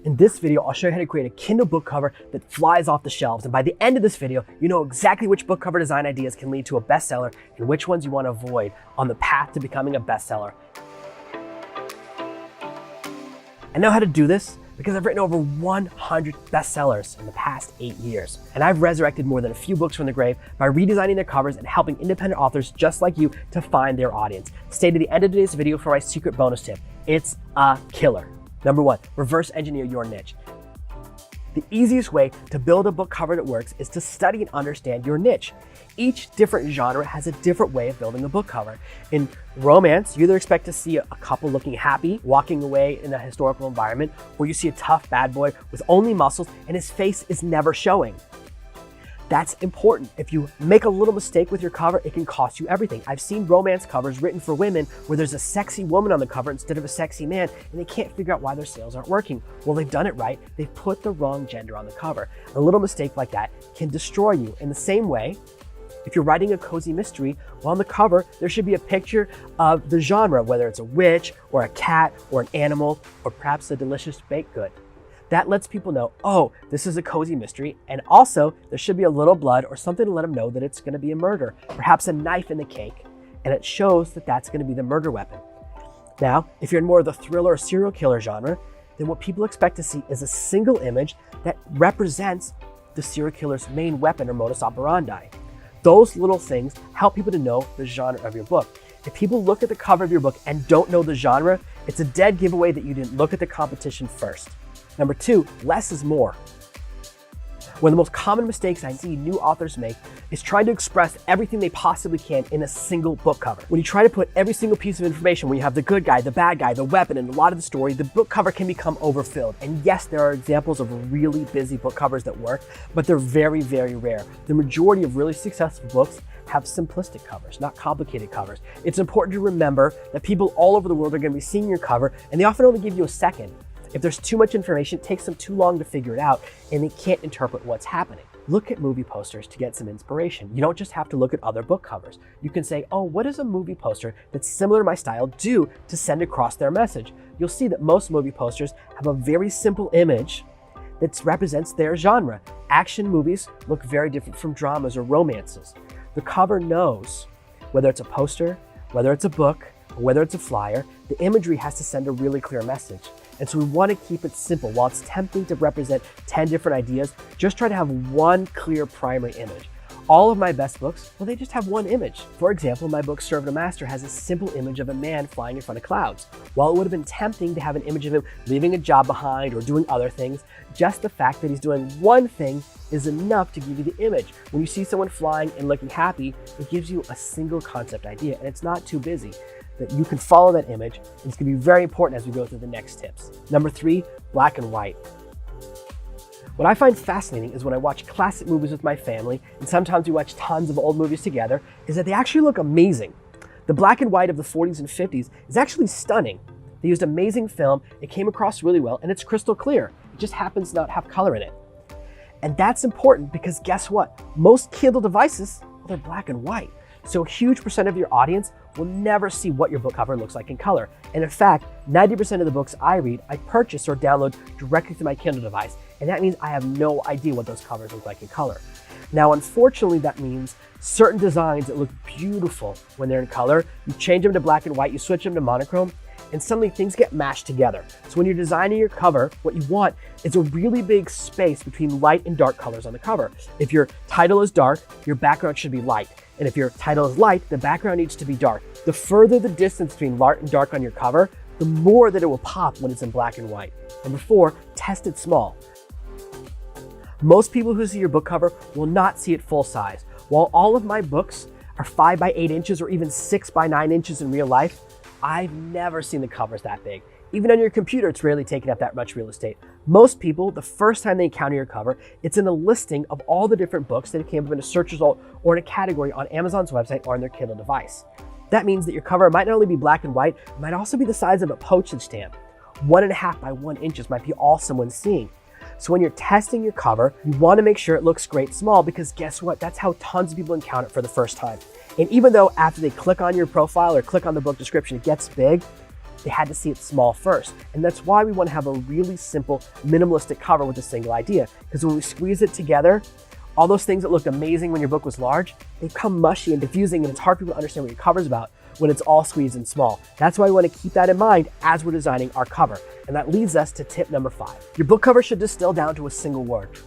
In this video, I'll show you how to create a Kindle book cover that flies off the shelves. And by the end of this video, you know exactly which book cover design ideas can lead to a bestseller and which ones you want to avoid on the path to becoming a bestseller. I know how to do this because I've written over 100 bestsellers in the past 8 years. And I've resurrected more than a few books from the grave by redesigning their covers and helping independent authors just like you to find their audience. Stay to the end of today's video for my secret bonus tip. It's a killer. Number 1, reverse engineer your niche. The easiest way to build a book cover that works is to study and understand your niche. Each different genre has a different way of building a book cover. In romance, you either expect to see a couple looking happy, walking away in a historical environment, or you see a tough bad boy with only muscles and his face is never showing. That's important. If you make a little mistake with your cover, it can cost you everything. I've seen romance covers written for women where there's a sexy woman on the cover instead of a sexy man, and they can't figure out why their sales aren't working. Well, they've done it right. They've put the wrong gender on the cover. A little mistake like that can destroy you. In the same way, if you're writing a cozy mystery, well, on the cover, there should be a picture of the genre, whether it's a witch or a cat or an animal or perhaps a delicious baked good. That lets people know, oh, this is a cozy mystery. And also there should be a little blood or something to let them know that it's gonna be a murder, perhaps a knife in the cake. And it shows that that's gonna be the murder weapon. Now, if you're in more of the thriller or serial killer genre, then what people expect to see is a single image that represents the serial killer's main weapon or modus operandi. Those little things help people to know the genre of your book. If people look at the cover of your book and don't know the genre, it's a dead giveaway that you didn't look at the competition first. Number 2, less is more. One of the most common mistakes I see new authors make is trying to express everything they possibly can in a single book cover. When you try to put every single piece of information, when you have the good guy, the bad guy, the weapon, and a lot of the story, the book cover can become overfilled. And yes, there are examples of really busy book covers that work, but they're very, very rare. The majority of really successful books have simplistic covers, not complicated covers. It's important to remember that people all over the world are going to be seeing your cover, and they often only give you a second. If there's too much information, it takes them too long to figure it out, and they can't interpret what's happening. Look at movie posters to get some inspiration. You don't just have to look at other book covers. You can say, oh, what does a movie poster that's similar to my style do to send across their message? You'll see that most movie posters have a very simple image that represents their genre. Action movies look very different from dramas or romances. The cover knows whether it's a poster, whether it's a book, or whether it's a flyer, the imagery has to send a really clear message. And so we want to keep it simple. While it's tempting to represent 10 different ideas, just try to have one clear primary image. All of my best books, well, they just have one image. For example, my book Servant a Master has a simple image of a man flying in front of clouds. While it would have been tempting to have an image of him leaving a job behind or doing other things, just the fact that he's doing one thing is enough to give you the image. When you see someone flying and looking happy, it gives you a single concept idea, and it's not too busy. That you can follow that image, and it's gonna be very important as we go through the next tips. Number 3, black and white. What I find fascinating is when I watch classic movies with my family, and sometimes we watch tons of old movies together, is that they actually look amazing. The black and white of the 40s and 50s is actually stunning. They used amazing film, it came across really well, and it's crystal clear. It just happens to not have color in it. And that's important because guess what? Most Kindle devices, well, they're black and white. So a huge percent of your audience will never see what your book cover looks like in color. And in fact, 90% of the books I read, I purchase or download directly to my Kindle device. And that means I have no idea what those covers look like in color. Now, unfortunately, that means certain designs that look beautiful when they're in color, you change them to black and white, you switch them to monochrome, and suddenly things get mashed together. So when you're designing your cover, what you want is a really big space between light and dark colors on the cover. If your title is dark, your background should be light. And if your title is light, the background needs to be dark. The further the distance between light and dark on your cover, the more that it will pop when it's in black and white. Number 4, test it small. Most people who see your book cover will not see it full size. While all of my books are 5 by 8 inches or even 6 by 9 inches in real life, I've never seen the covers that big. Even on your computer, it's rarely taking up that much real estate. Most people, the first time they encounter your cover, it's in a listing of all the different books that came up in a search result or in a category on Amazon's website or on their Kindle device. That means that your cover might not only be black and white, it might also be the size of a postage stamp. 1.5 by 1 inches might be all someone's seeing. So when you're testing your cover, you want to make sure it looks great small because guess what? That's how tons of people encounter it for the first time. And even though after they click on your profile or click on the book description, it gets big, they had to see it small first. And that's why we want to have a really simple, minimalistic cover with a single idea. Because when we squeeze it together, all those things that looked amazing when your book was large, they become mushy and confusing, and it's hard for people to understand what your cover's about when it's all squeezed and small. That's why we want to keep that in mind as we're designing our cover. And that leads us to tip number 5. Your book cover should distill down to a single word.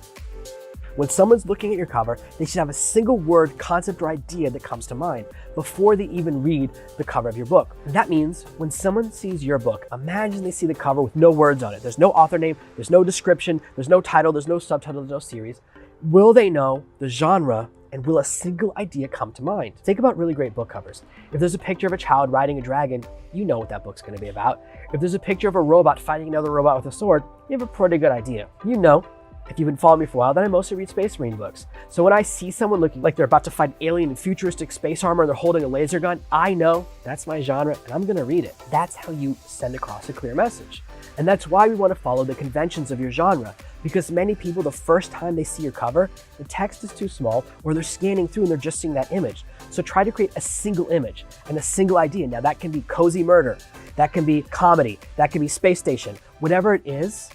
When someone's looking at your cover, they should have a single word, concept, or idea that comes to mind before they even read the cover of your book. And that means when someone sees your book, imagine they see the cover with no words on it. There's no author name, there's no description, there's no title, there's no subtitle, there's no series. Will they know the genre, and will a single idea come to mind? Think about really great book covers. If there's a picture of a child riding a dragon, you know what that book's gonna be about. If there's a picture of a robot fighting another robot with a sword, you have a pretty good idea. You know, if you've been following me for a while, then I mostly read Space Marine books. So when I see someone looking like they're about to fight an alien in futuristic space armor and they're holding a laser gun, I know that's my genre and I'm gonna read it. That's how you send across a clear message. And that's why we want to follow the conventions of your genre, because many people, the first time they see your cover, the text is too small or they're scanning through and they're just seeing that image. So try to create a single image and a single idea. Now that can be cozy murder, that can be comedy, that can be space station, whatever it is,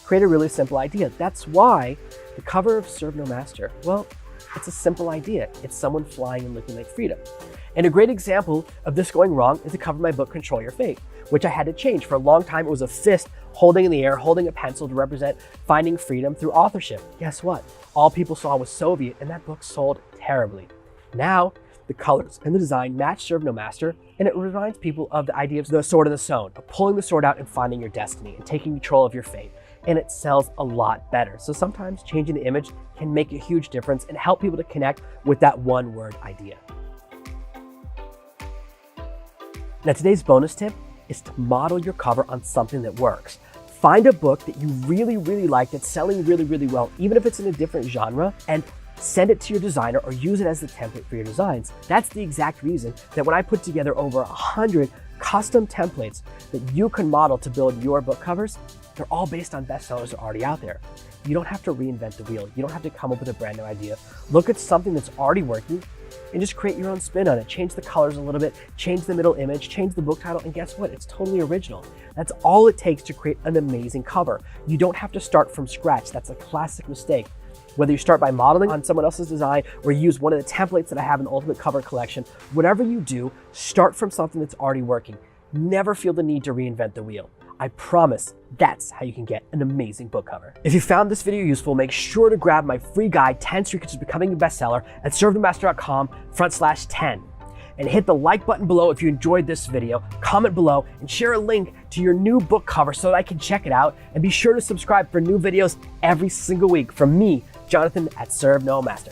create a really simple idea. That's why the cover of Serve No Master, well, it's a simple idea. It's someone flying and looking like freedom. And a great example of this going wrong is the cover of my book, Control Your Fate, which I had to change. For a long time, it was a fist holding in the air, holding a pencil to represent finding freedom through authorship. Guess what? All people saw was Soviet, and that book sold terribly. Now, the colors and the design match Serve No Master, and it reminds people of the idea of the sword and the stone, of pulling the sword out and finding your destiny and taking control of your fate. And it sells a lot better. So sometimes changing the image can make a huge difference and help people to connect with that one word idea. Now today's bonus tip is to model your cover on something that works. Find a book that you really, really like that's selling really, really well, even if it's in a different genre, and send it to your designer or use it as the template for your designs. That's the exact reason that when I put together over 100 custom templates that you can model to build your book covers, they're all based on bestsellers that are already out there. You don't have to reinvent the wheel. You don't have to come up with a brand new idea. Look at something that's already working and just create your own spin on it. Change the colors a little bit, change the middle image, change the book title, and guess what? It's totally original. That's all it takes to create an amazing cover. You don't have to start from scratch. That's a classic mistake. Whether you start by modeling on someone else's design or use one of the templates that I have in the Ultimate Cover Collection, whatever you do, start from something that's already working. Never feel the need to reinvent the wheel. I promise that's how you can get an amazing book cover. If you found this video useful, make sure to grab my free guide, 10 Secrets to Becoming a Bestseller at servethemaster.com/10. And hit the like button below if you enjoyed this video, comment below, and share a link to your new book cover so that I can check it out. And be sure to subscribe for new videos every single week from me, Jonathan at Serve No Master.